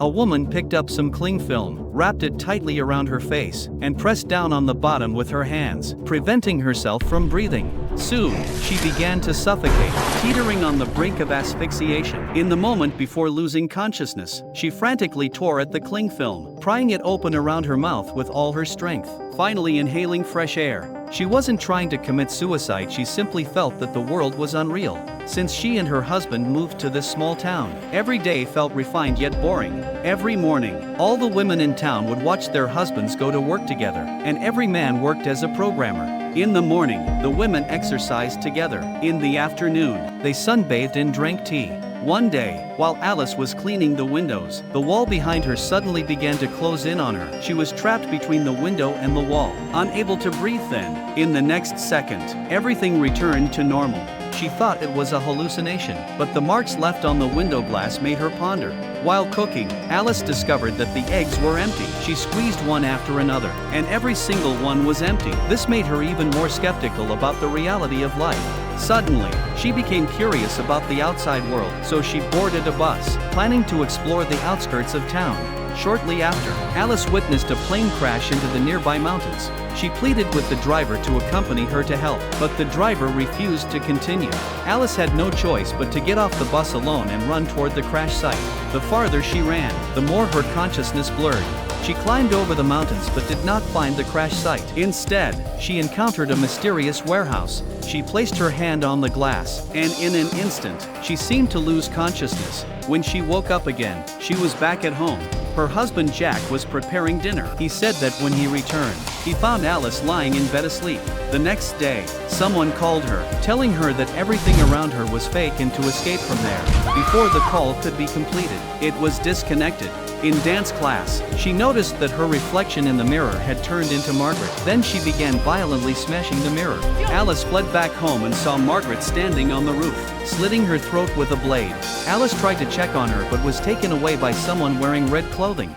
A woman picked up some cling film, wrapped it tightly around her face, and pressed down on the bottom with her hands, preventing herself from breathing. Soon, she began to suffocate, teetering on the brink of asphyxiation. In the moment before losing consciousness, she frantically tore at the cling film, prying it open around her mouth with all her strength, finally inhaling fresh air. She wasn't trying to commit suicide, she simply felt that the world was unreal. Since she and her husband moved to this small town, every day felt refined yet boring. Every morning, all the women in town would watch their husbands go to work together, and every man worked as a programmer. In the morning, the women exercised together. In the afternoon, they sunbathed and drank tea. One day, while Alice was cleaning the windows, the wall behind her suddenly began to close in on her. She was trapped between the window and the wall, unable to breathe then. In the next second, everything returned to normal. She thought it was a hallucination, but the marks left on the window glass made her ponder. While cooking, Alice discovered that the eggs were empty. She squeezed one after another, and every single one was empty. This made her even more skeptical about the reality of life. Suddenly, she became curious about the outside world, so she boarded a bus, planning to explore the outskirts of town. Shortly after, Alice witnessed a plane crash into the nearby mountains. She pleaded with the driver to accompany her to help, but the driver refused to continue. Alice had no choice but to get off the bus alone and run toward the crash site. The farther she ran, the more her consciousness blurred. She climbed over the mountains but did not find the crash site. Instead, she encountered a mysterious warehouse. She placed her hand on the glass, and in an instant, she seemed to lose consciousness. When she woke up again, she was back at home. Her husband Jack was preparing dinner. He said that when he returned, he found Alice lying in bed asleep. The next day, someone called her, telling her that everything around her was fake and to escape from there. Before the call could be completed, it was disconnected. In dance class, she noticed that her reflection in the mirror had turned into Margaret. Then she began violently smashing the mirror. Alice fled back home and saw Margaret standing on the roof, slitting her throat with a blade. Alice tried to check on her but was taken away by someone wearing red clothing.